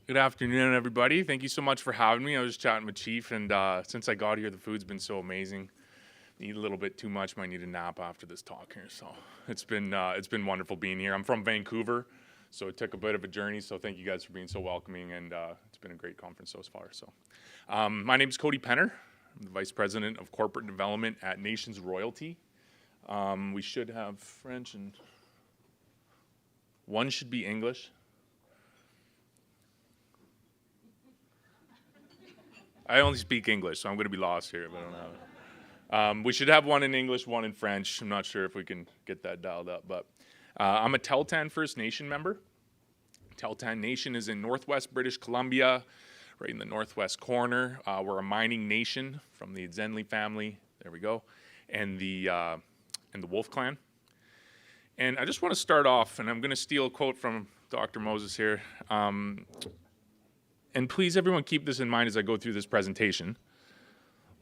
Good afternoon, everybody. Thank you so much for having me. I was chatting with Chief, and since I got here, the food's been so amazing. Eat a little bit too much. Might need a nap after this talk here. So it's been wonderful being here. I'm from Vancouver, so it took a bit of a journey. So thank you guys for being so welcoming, and it's been a great conference so far. So my name is Cody Penner. I'm the Vice President of Corporate Development at Nations Royalty. We should have French, and one should be English. I only speak English, so I'm going to be lost here if I don't have it. We should have one in English, one in French. I'm not sure if we can get that dialed up, but I'm a Tahltan First Nation member. Tahltan Nation is in northwest British Columbia, right in the northwest corner. We're a mining nation from the Zenley family, there we go, and the Wolf Clan. And I just want to start off, and I'm going to steal a quote from Dr. Moses here. And please, everyone, keep this in mind as I go through this presentation.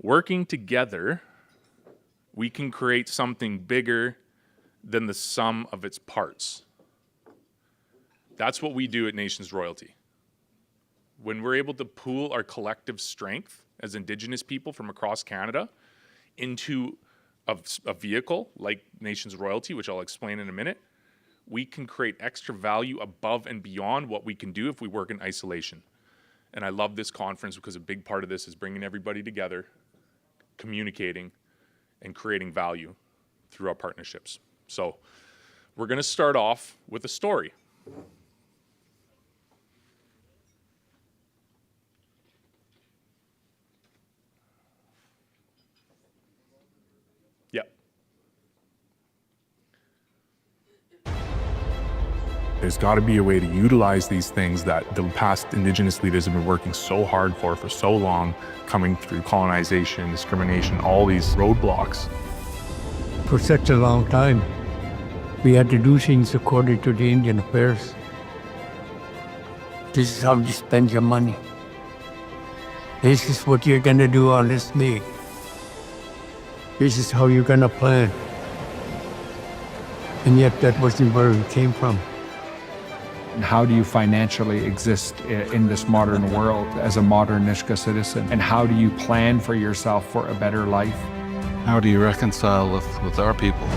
Working together, we can create something bigger than the sum of its parts. That's what we do at Nations Royalty. When we're able to pool our collective strength as Indigenous people from across Canada into a vehicle like Nations Royalty, which I'll explain in a minute, we can create extra value above and beyond what we can do if we work in isolation. And I love this conference because a big part of this is bringing everybody together, communicating, and creating value through our partnerships. So we're going to start off with a story. Yep. There's got to be a way to utilize these things that the past Indigenous leaders have been working so hard for so long, coming through colonization, discrimination, all these roadblocks. For such a long time, we had to do things according to the Indian affairs. This is how you spend your money. This is what you're going to do on this day. This is how you're going to plan. And yet that wasn't where we came from. How do you financially exist in this modern world as a modern Nisga'a citizen? And how do you plan for yourself for a better life? How do you reconcile with our people?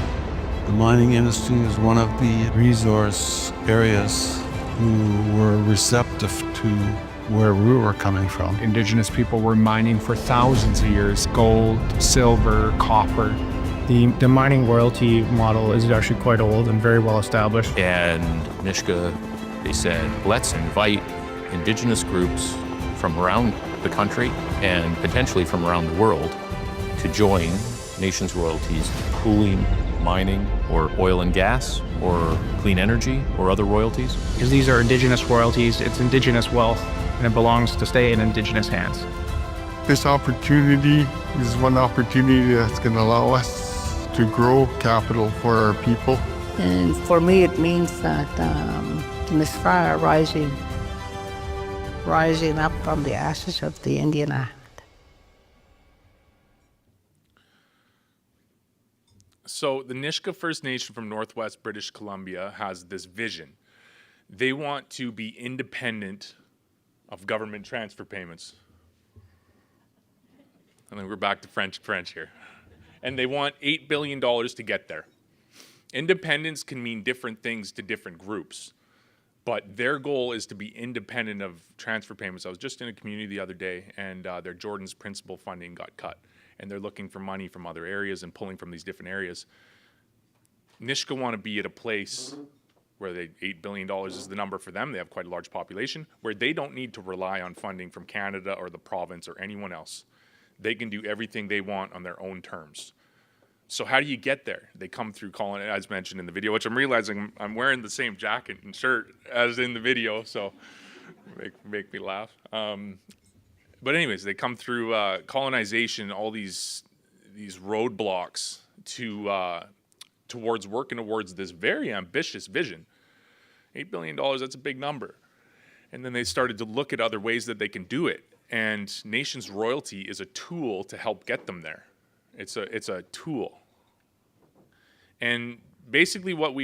The mining industry is one of the resource areas who were receptive to where we were coming from. Indigenous people were mining for thousands of years, gold, silver, copper. The mining royalty model is actually quite old and very well established. And Nisga'a, they said, let's invite Indigenous groups from around the country and potentially from around the world to join Nations Royalties pooling, mining, or oil and gas, or clean energy, or other royalties. Because these are Indigenous royalties, it's Indigenous wealth, and it belongs to stay in Indigenous hands. This opportunity is one opportunity that's going to allow us to grow capital for our people. And for me, it means that this fire rising up from the ashes of the Indian Act. So the Nisga'a First Nation from Northwest British Columbia has this vision. They want to be independent of government transfer payments. And then we're back to French here. And they want $8 billion to get there. Independence can mean different things to different groups, but their goal is to be independent of transfer payments. I was just in a community the other day, and their Jordan's principal funding got cut, and they're looking for money from other areas and pulling from these different areas. Nisga'a want to be at a place where $8 billion is the number for them. They have quite a large population, where they don't need to rely on funding from Canada or the province or anyone else. They can do everything they want on their own terms. So how do you get there? They come through calling it, as mentioned in the video, which I'm realizing I'm wearing the same jacket and shirt as in the video, so make me laugh. But anyways, they come through colonization, all these roadblocks towards working towards this very ambitious vision. $8 billion, that's a big number. And then they started to look at other ways that they can do it. And Nations Royalty is a tool to help get them there. It's a tool. And basically what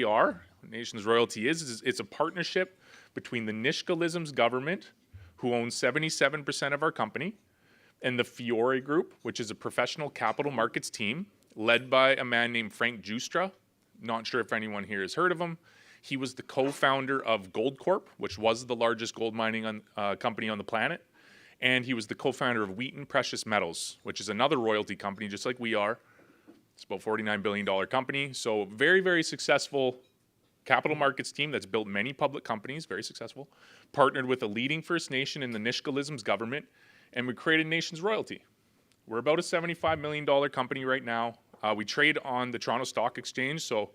Nations Royalty is it's a partnership between the Nisga'a government who owns 77% of our company, and the Fiore Group, which is a professional capital markets team led by a man named Frank Giustra. Not sure if anyone here has heard of him. He was the co-founder of Goldcorp, which was the largest gold mining company on the planet. And he was the co-founder of Wheaton Precious Metals, which is another royalty company, just like we are. It's about $49 billion company. So very, very successful capital markets team that's built many public companies, very successful. Partnered with a leading First Nation in the Nisga'a government, and we created Nations Royalty. We're about a $75 million company right now. We trade on the Toronto Stock Exchange, so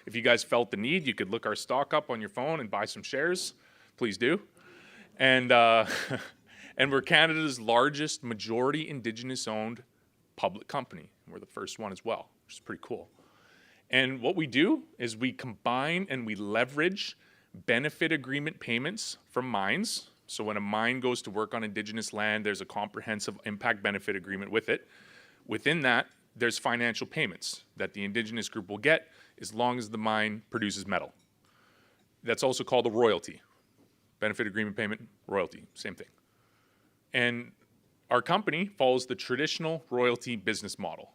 if you guys felt the need, you could look our stock up on your phone and buy some shares. Please do. And and we're Canada's largest majority Indigenous-owned public company. We're the first one as well, which is pretty cool. And what we do is we combine and we leverage benefit agreement payments from mines. So when a mine goes to work on Indigenous land, there's a comprehensive impact benefit agreement with it. Within that, there's financial payments that the Indigenous group will get as long as the mine produces metal. That's also called a royalty. Benefit agreement payment, royalty, same thing. And our company follows the traditional royalty business model.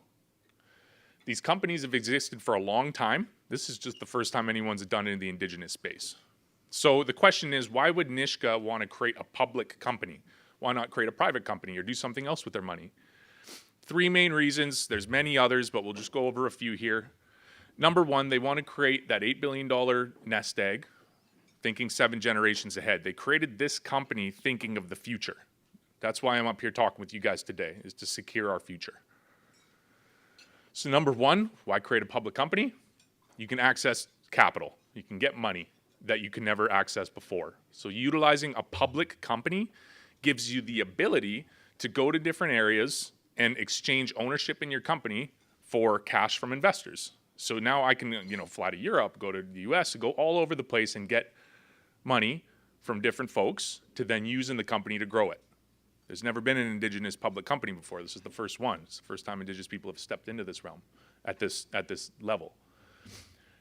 These companies have existed for a long time. This is just the first time anyone's done it in the Indigenous space. So the question is, why would Nisga'a want to create a public company? Why not create a private company or do something else with their money? Three main reasons. There's many others, but we'll just go over a few here. Number one, they want to create that $8 billion nest egg, thinking 7 generations ahead. They created this company thinking of the future. That's why I'm up here talking with you guys today, is to secure our future. So number one, why create a public company? You can access capital. You can get money that you can never access before. So utilizing a public company gives you the ability to go to different areas and exchange ownership in your company for cash from investors. So now I can, fly to Europe, go to the US, go all over the place and get money from different folks to then use in the company to grow it. There's never been an Indigenous public company before. This is the first one. It's the first time Indigenous people have stepped into this realm at this level.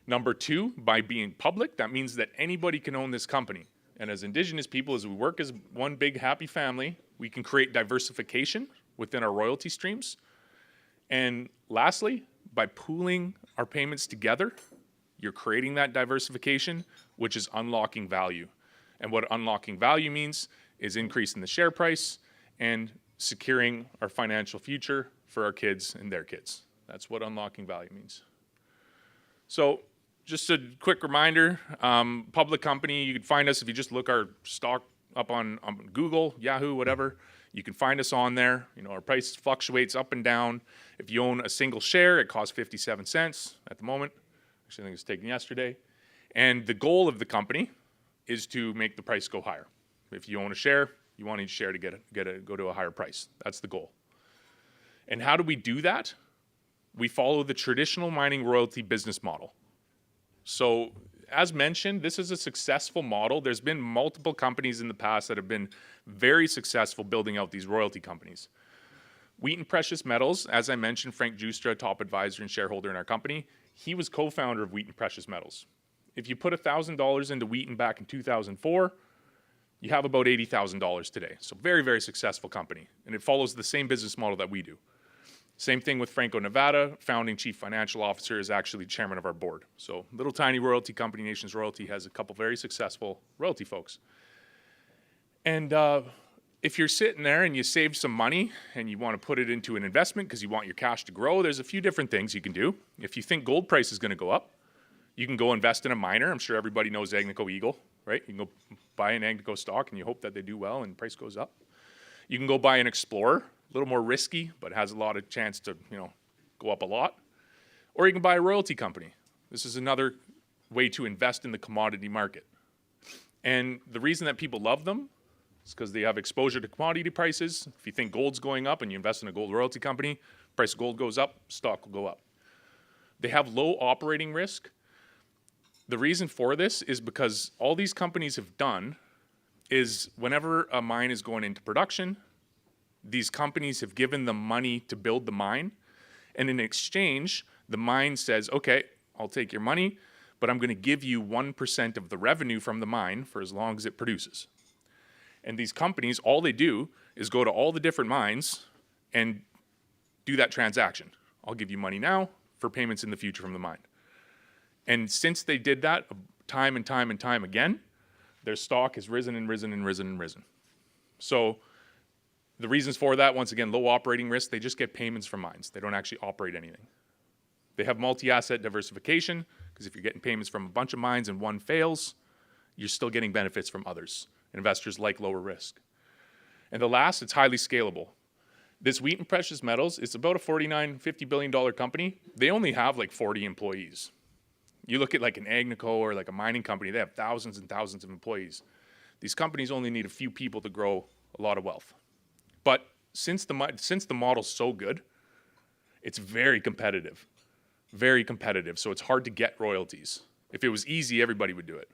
Number two, by being public, that means that anybody can own this company. And as Indigenous people, as we work as one big happy family, we can create diversification within our royalty streams. And lastly, by pooling our payments together, you're creating that diversification, which is unlocking value. And what unlocking value means is increasing the share price and securing our financial future for our kids and their kids. That's what unlocking value means. So just a quick reminder, public company, you can find us if you just look our stock up on Google, Yahoo, whatever. You can find us on there. Our price fluctuates up and down. If you own a single share, it costs 57 cents at the moment. Actually, I think it was taken yesterday. And the goal of the company is to make the price go higher. If you own a share, you want each share to go to a higher price. That's the goal. And how do we do that? We follow the traditional mining royalty business model. So as mentioned, this is a successful model. There's been multiple companies in the past that have been very successful building out these royalty companies. Wheaton Precious Metals, as I mentioned, Frank Giustra, top advisor and shareholder in our company, he was co-founder of Wheaton Precious Metals. If you put $1,000 into Wheaton back in 2004, you have about $80,000 today. So very, very successful company. And it follows the same business model that we do. Same thing with Franco-Nevada, founding chief financial officer, is actually chairman of our board. So little tiny royalty company, Nations Royalty, has a couple very successful royalty folks. And if you're sitting there and you save some money and you want to put it into an investment because you want your cash to grow, there's a few different things you can do. If you think gold price is going to go up, you can go invest in a miner. I'm sure everybody knows Agnico Eagle, right? You can go buy an Agnico stock and you hope that they do well and the price goes up. You can go buy an Explorer, a little more risky, but has a lot of chance to, go up a lot. Or you can buy a royalty company. This is another way to invest in the commodity market. And the reason that people love them is because they have exposure to commodity prices. If you think gold's going up and you invest in a gold royalty company, price of gold goes up, stock will go up. They have low operating risk. The reason for this is because all these companies have done is whenever a mine is going into production, these companies have given them money to build the mine. And in exchange, the mine says, okay, I'll take your money, but I'm going to give you 1% of the revenue from the mine for as long as it produces. And these companies, all they do is go to all the different mines and do that transaction. I'll give you money now for payments in the future from the mine. And since they did that time and time and time again, their stock has risen and risen and risen and risen. So the reasons for that, once again, low operating risk, they just get payments from mines. They don't actually operate anything. They have multi-asset diversification, because if you're getting payments from a bunch of mines and one fails, you're still getting benefits from others. Investors like lower risk. And the last, it's highly scalable. This Wheaton Precious Metals, it's about a $50 billion company. They only have like 40 employees. You look at like an Agnico or like a mining company, they have thousands and thousands of employees. These companies only need a few people to grow a lot of wealth. But since the model's so good, it's very competitive. Very competitive, so it's hard to get royalties. If it was easy, everybody would do it.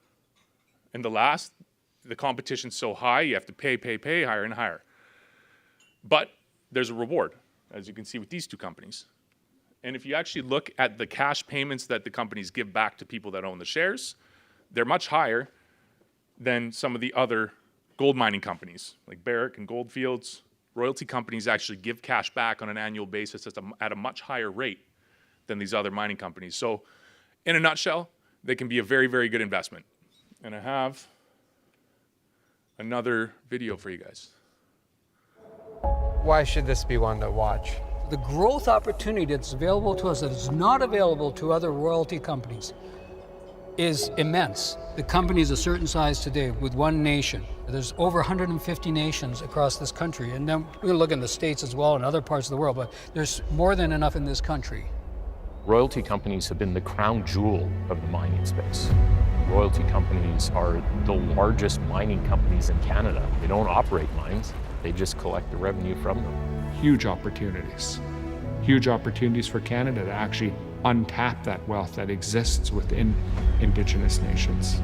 And the competition's so high, you have to pay higher and higher. But there's a reward, as you can see with these two companies. And if you actually look at the cash payments that the companies give back to people that own the shares, they're much higher than some of the other gold mining companies, like Barrick and Goldfields. Royalty companies actually give cash back on an annual basis at a much higher rate than these other mining companies. So in a nutshell, they can be a very, very good investment. And I have another video for you guys. Why should this be one to watch? The growth opportunity that's available to us that is not available to other royalty companies is immense. The company is a certain size today with one nation. There's over 150 nations across this country. And then we're going to look in the States as well and other parts of the world, but there's more than enough in this country. Royalty companies have been the crown jewel of the mining space. Royalty companies are the largest mining companies in Canada. They don't operate mines, they just collect the revenue from them. Huge opportunities. Huge opportunities for Canada to actually untap that wealth that exists within Indigenous nations.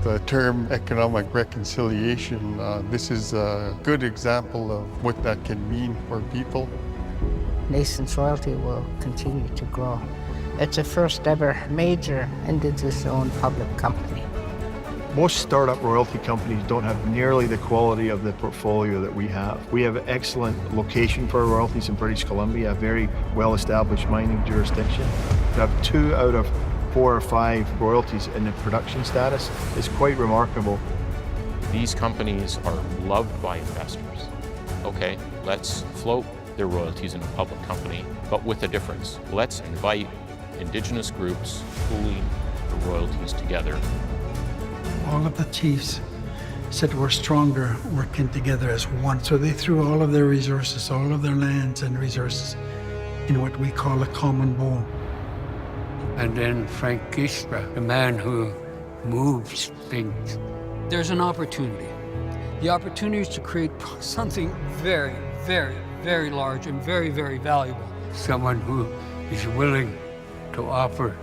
The term economic reconciliation, this is a good example of what that can mean for people. Nason's Royalty will continue to grow. It's the first ever major Indigenous-owned public company. Most startup royalty companies don't have nearly the quality of the portfolio that we have. We have an excellent location for royalties in British Columbia, a very well-established mining jurisdiction. We have 2 out of 4 or 5 royalties in the production status. It's quite remarkable. These companies are loved by investors. Okay, let's float their royalties in a public company, but with a difference. Let's invite Indigenous groups pooling the royalties together. All of the chiefs said we're stronger working together as one. So they threw all of their resources, all of their lands and resources in what we call a common bowl. And then Frank Gistra, the man who moves things. There's an opportunity. The opportunity is to create something very, very, very large and very, very valuable. Someone who is willing to offer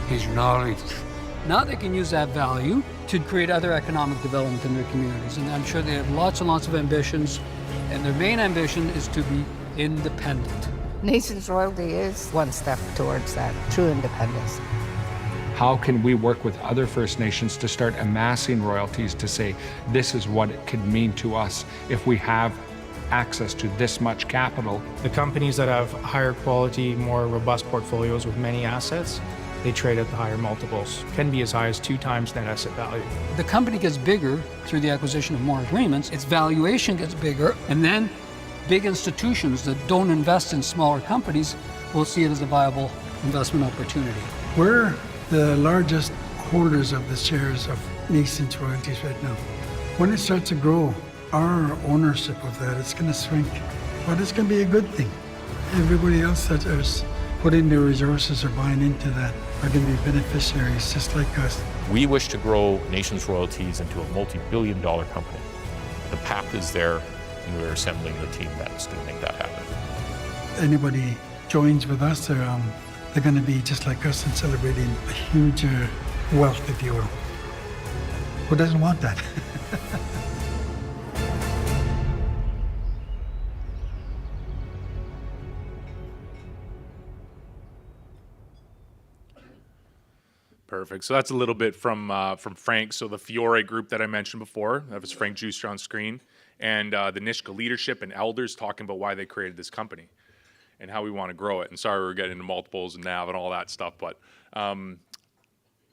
his knowledge. Now they can use that value to create other economic development in their communities. And I'm sure they have lots and lots of ambitions. And their main ambition is to be independent. Nason's Royalty is one step towards that, true independence. How can we work with other First Nations to start amassing royalties to say, this is what it could mean to us if we have access to this much capital? The companies that have higher quality, more robust portfolios with many assets, they trade at the higher multiples. Can be as high as 2 times net asset value. The company gets bigger through the acquisition of more agreements, its valuation gets bigger, and then big institutions that don't invest in smaller companies will see it as a viable investment opportunity. We're the largest holders of the shares of Nason's Royalties right now. When it starts to grow, our ownership of that is going to shrink, but it's going to be a good thing. Everybody else that is putting their resources or buying into that are going to be beneficiaries just like us. We wish to grow Nations Royalties into a multi-billion dollar company. The path is there, and we're assembling the team that's going to make that happen. Anybody joins with us, they're going to be just like us and celebrating a huge wealth, if you will. Who doesn't want that? Perfect. So that's a little bit from Frank. So the Fiore group that I mentioned before, that was Frank Juicer on screen, and the Nisga'a leadership and elders talking about why they created this company and how we want to grow it. And sorry we're getting into multiples and NAV and all that stuff, but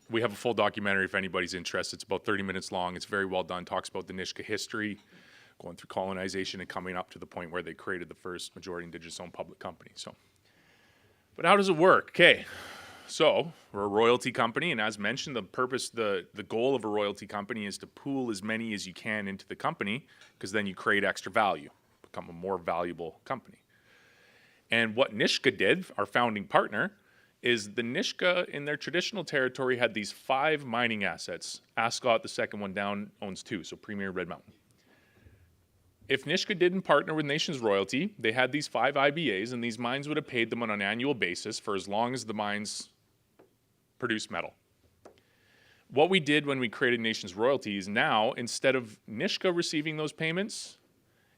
we have a full documentary if anybody's interested. It's about 30 minutes long. It's very well done. Talks about the Nisga'a history, going through colonization and coming up to the point where they created the first majority Indigenous-owned public company. So, but how does it work? Okay. So we're a royalty company, and as mentioned, the goal of a royalty company is to pool as many as you can into the company, because then you create extra value, become a more valuable company. And what Nisga'a did, our founding partner, is the Nisga'a in their traditional territory had these 5 mining assets. Ascot, the second one down, owns 2, so Premier, Red Mountain. If Nisga'a didn't partner with Nations Royalty, they had these 5 IBAs, and these mines would have paid them on an annual basis for as long as the mines produce metal. What we did when we created Nations Royalty is now, instead of Nisga'a receiving those payments,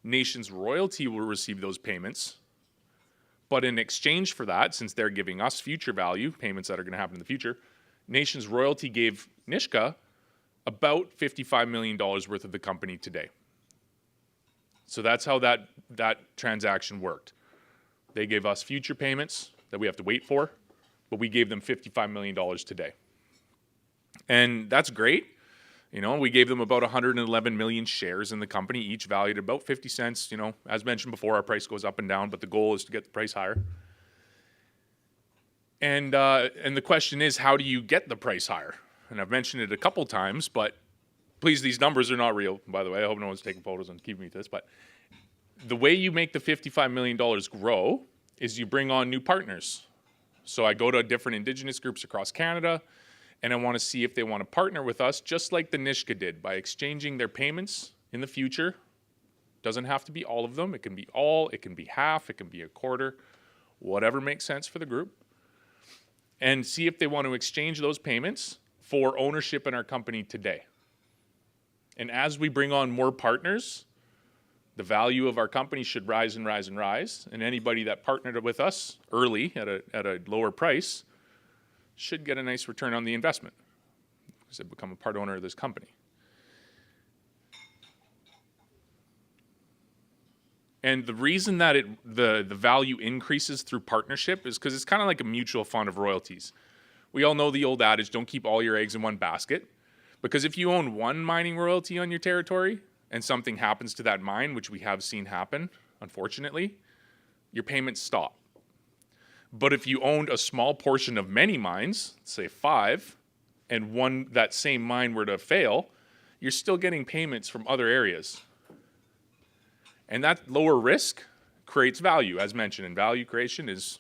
Nations Royalty will receive those payments. But in exchange for that, since they're giving us future value, payments that are going to happen in the future, Nations Royalty gave Nisga'a about $55 million worth of the company today. So that's how that transaction worked. They gave us future payments that we have to wait for, but we gave them $55 million today. And that's great. You know, we gave them about 111 million shares in the company, each valued at about 50 cents. You know, as mentioned before, our price goes up and down, but the goal is to get the price higher. And the question is, how do you get the price higher? And I've mentioned it a couple times, but please, these numbers are not real, by the way. I hope no one's taking photos and keeping me to this. But the way you make the $55 million grow is you bring on new partners. So I go to different Indigenous groups across Canada, and I want to see if they want to partner with us, just like the Nisga'a did, by exchanging their payments in the future. Doesn't have to be all of them. It can be all, it can be half, it can be a quarter, whatever makes sense for the group. And see if they want to exchange those payments for ownership in our company today. And as we bring on more partners, the value of our company should rise and rise and rise. And anybody that partnered with us early at a lower price should get a nice return on the investment because they become a part owner of this company. And the reason that the value increases through partnership is because it's kind of like a mutual fund of royalties. We all know the old adage, don't keep all your eggs in one basket. Because if you own one mining royalty on your territory and something happens to that mine, which we have seen happen, unfortunately, your payments stop. But if you owned a small portion of many mines, say 5, and that same mine were to fail, you're still getting payments from other areas. And that lower risk creates value, as mentioned, and value creation is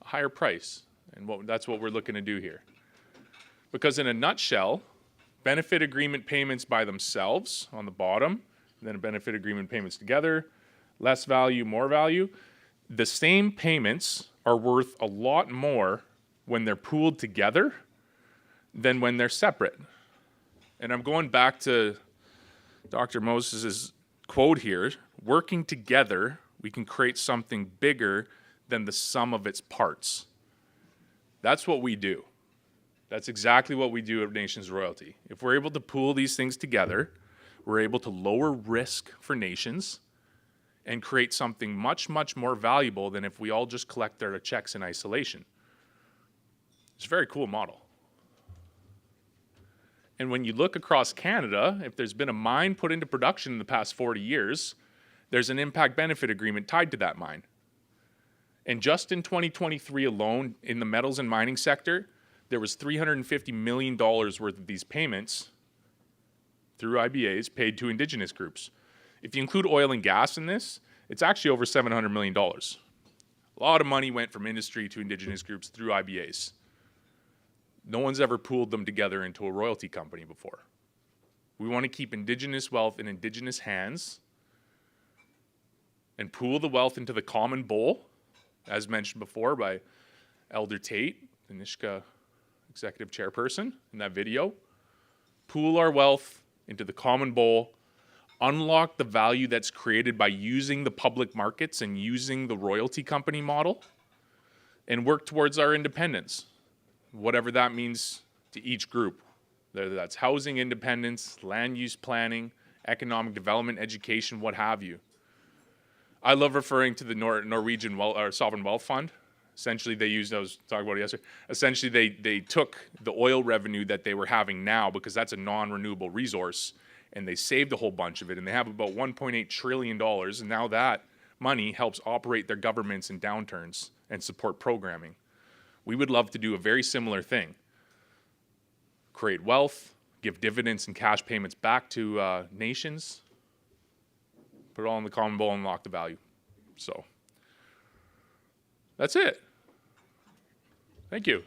a higher price. And that's what we're looking to do here. Because in a nutshell, benefit agreement payments by themselves on the bottom, and then benefit agreement payments together, less value, more value. The same payments are worth a lot more when they're pooled together than when they're separate. And I'm going back to Dr. Moses' quote here, working together, we can create something bigger than the sum of its parts. That's what we do. That's exactly what we do at Nations Royalty. If we're able to pool these things together, we're able to lower risk for nations and create something much, much more valuable than if we all just collect our checks in isolation. It's a very cool model. And when you look across Canada, if there's been a mine put into production in the past 40 years, there's an impact benefit agreement tied to that mine. And just in 2023 alone, in the metals and mining sector, there was $350 million worth of these payments through IBAs paid to Indigenous groups. If you include oil and gas in this, it's actually over $700 million. A lot of money went from industry to Indigenous groups through IBAs. No one's ever pooled them together into a royalty company before. We want to keep Indigenous wealth in Indigenous hands and pool the wealth into the common bowl, as mentioned before by Elder Tate, the Nisga'a executive chairperson in that video. Pool our wealth into the common bowl, unlock the value that's created by using the public markets and using the royalty company model, and work towards our independence, whatever that means to each group, whether that's housing independence, land use planning, economic development, education, what have you. I love referring to the Norwegian Sovereign Wealth Fund. Essentially, they used, I was talking about it yesterday, essentially they took the oil revenue that they were having now, because that's a non-renewable resource, and they saved a whole bunch of it, and they have about $1.8 trillion, and now that money helps operate their governments in downturns and support programming. We would love to do a very similar thing. Create wealth, give dividends and cash payments back to nations, put it all in the common bowl and unlock the value. So that's it. Thank you.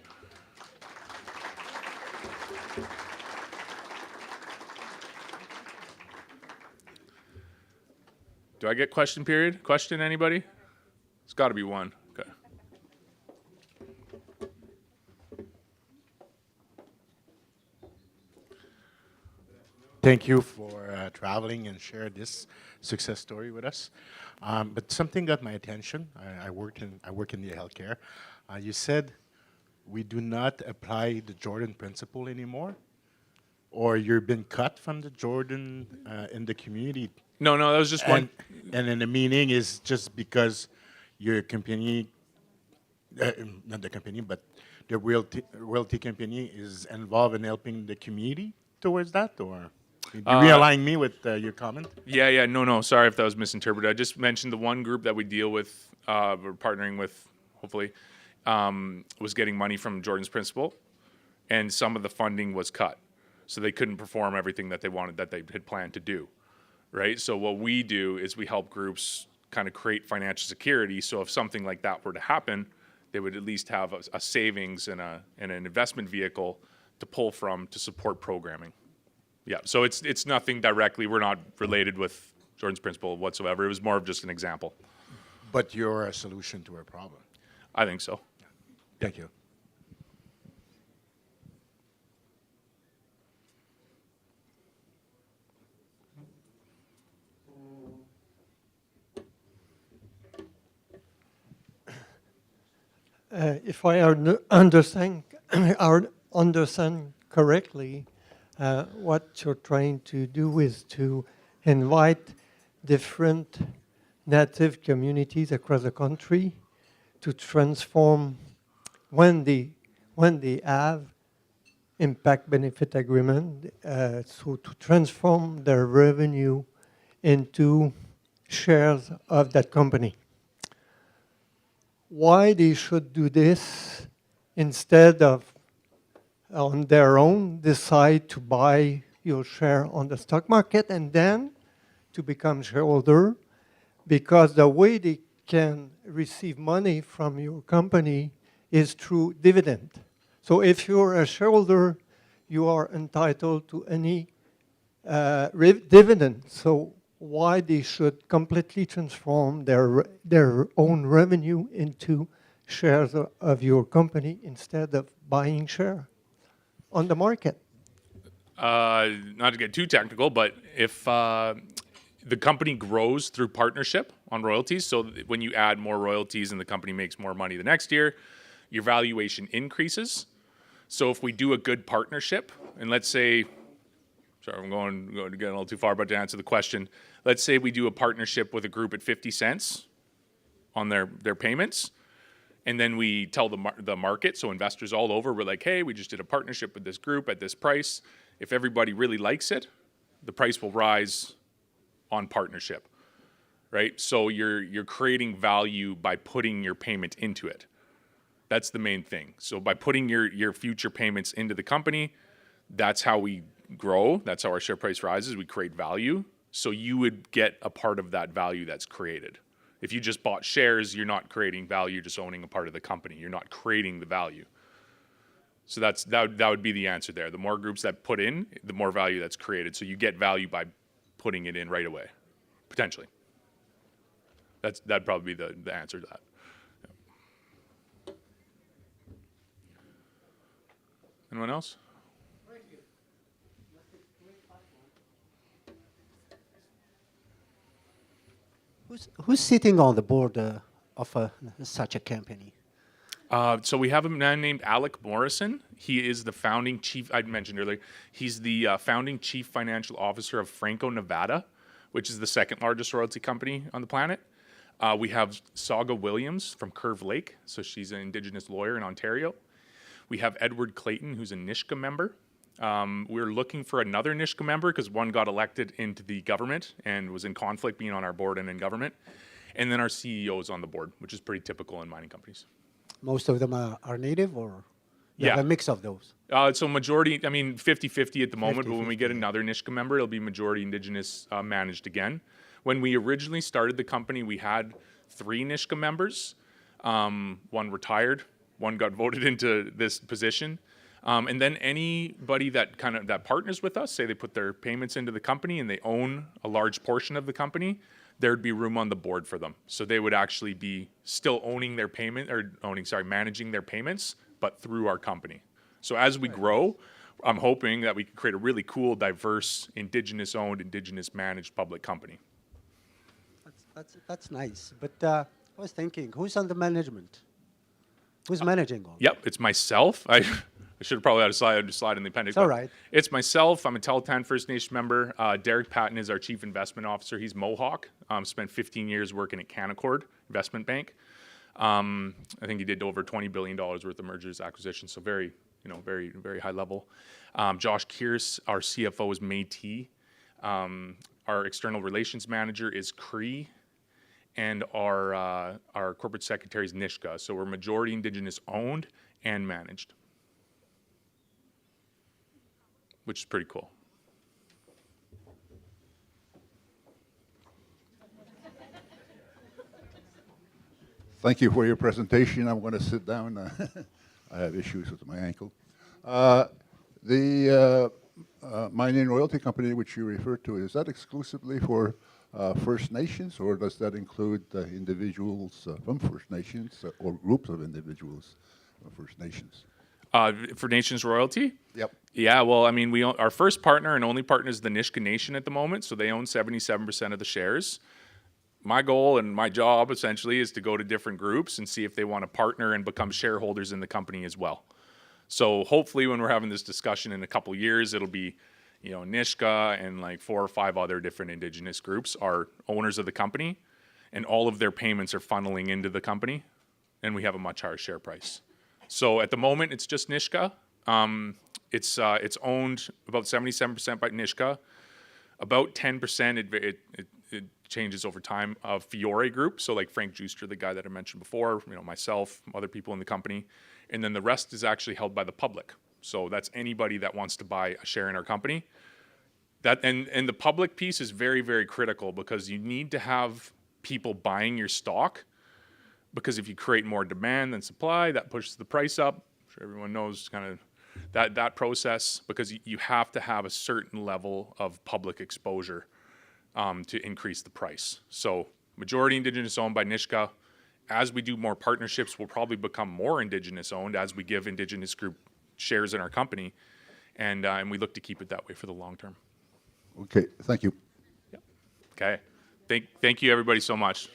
Do I get question period? Question, anybody? It's got to be one. Okay. Thank you for traveling and share this success story with us. But something got my attention. I work in the healthcare. You said we do not apply the Jordan principle anymore, or you've been cut from the Jordan in the community. No, that was just one. And then the meaning is just because your company, not the company, but the royalty company is involved in helping the community towards that, or? Did you realign me with your comment? Yeah, no, sorry if that was misinterpreted. I just mentioned the one group that we deal with, we're partnering with, hopefully, was getting money from Jordan's principal, and some of the funding was cut. So they couldn't perform everything that they wanted, that they had planned to do, right? So what we do is we help groups kind of create financial security, so if something like that were to happen, they would at least have a savings and an investment vehicle to pull from to support programming. Yeah, so it's nothing directly. We're not related with Jordan's principle whatsoever. It was more of just an example. But you're a solution to a problem. I think so. Thank you. If I understand correctly, what you're trying to do is to invite different native communities across the country to transform, when they have impact benefit agreement, so to transform their revenue into shares of that company. Why they should do this instead of on their own decide to buy your share on the stock market and then to become shareholder, because the way they can receive money from your company is through dividend. So if you're a shareholder, you are entitled to any dividend. So why they should completely transform their own revenue into shares of your company instead of buying share on the market? Not to get too technical, but if the company grows through partnership on royalties, so when you add more royalties and the company makes more money the next year, your valuation increases. So if we do a good partnership, and let's say, sorry, I'm going to get a little too far, but to answer the question, let's say we do a partnership with a group at 50 cents on their payments, and then we tell the market, so investors all over, we're like, hey, we just did a partnership with this group at this price. If everybody really likes it, the price will rise on partnership, right? So you're creating value by putting your payment into it. That's the main thing. So by putting your future payments into the company, that's how we grow. That's how our share price rises. We create value. So you would get a part of that value that's created. If you just bought shares, you're not creating value, you're just owning a part of the company. You're not creating the value. So that would be the answer there. The more groups that put in, the more value that's created. So you get value by putting it in right away, potentially. That'd probably be the answer to that. Yeah. Anyone else? Who's sitting on the board of such a company? So we have a man named Alec Morrison. He is the founding chief, I mentioned earlier, he's the founding chief financial officer of Franco-Nevada, which is the second largest royalty company on the planet. We have Saga Williams from Curve Lake, so she's an Indigenous lawyer in Ontario. We have Edward Clayton, who's a Nisga'a member. We're looking for another Nisga'a member because one got elected into the government and was in conflict being on our board and in government. And then our CEO is on the board, which is pretty typical in mining companies. Most of them are native, or you Yeah. have a mix of those? So majority, I mean, 50-50 at the moment, but when we get another Nisga'a member, it'll be majority Indigenous managed again. When we originally started the company, we had 3 Nisga'a members. One retired, one got voted into this position. And then anybody that that partners with us, say they put their payments into the company and they own a large portion of the company, there'd be room on the board for them. So they would actually be still owning their payment, or managing their payments, but through our company. So as we grow, I'm hoping that we can create a really cool, diverse, Indigenous owned, Indigenous managed public company. That's nice. But I was thinking, who's on the management? Who's managing all? Yep, it's myself. I should have probably had a slide in the appendix. It's all right. It's myself. I'm a Tahltan First Nation member. Derek Patton is our chief investment officer. He's Mohawk. Spent 15 years working at Canaccord Investment Bank. I think he did over $20 billion worth of mergers, acquisitions. So very, very, very high level. Josh Kearse, our CFO, is Métis. Our external relations manager is Cree. And our corporate secretary is Nisga'a. So we're majority Indigenous owned and managed, which is pretty cool. Thank you for your presentation. I'm going to sit down. I have issues with my ankle. The mining royalty company which you referred to, is that exclusively for First Nations, or does that include individuals from First Nations or groups of individuals from First Nations? For Nations Royalty? Yep. Yeah, well, I mean, our first partner and only partner is the Nisga'a Nation at the moment, so they own 77% of the shares. My goal and my job, essentially, is to go to different groups and see if they want to partner and become shareholders in the company as well. So hopefully when we're having this discussion in a couple years, it'll be, Nisga'a and like 4 or 5 other different Indigenous groups are owners of the company, and all of their payments are funneling into the company, and we have a much higher share price. So at the moment, it's just Nisga'a. It's owned about 77% by Nisga'a. About 10% it changes over time of Fiore Group. So like Frank Juster, the guy that I mentioned before, myself, other people in the company. And then the rest is actually held by the public. So that's anybody that wants to buy a share in our company. And the public piece is very, very critical, because you need to have people buying your stock, because if you create more demand than supply, that pushes the price up. I'm sure everyone knows kind of that process, because you have to have a certain level of public exposure to increase the price. So majority Indigenous owned by Nisga'a. As we do more partnerships, we'll probably become more Indigenous owned as we give Indigenous group shares in our company, and we look to keep it that way for the long term. Okay, thank you. Yeah. Okay. Thank you everybody so much.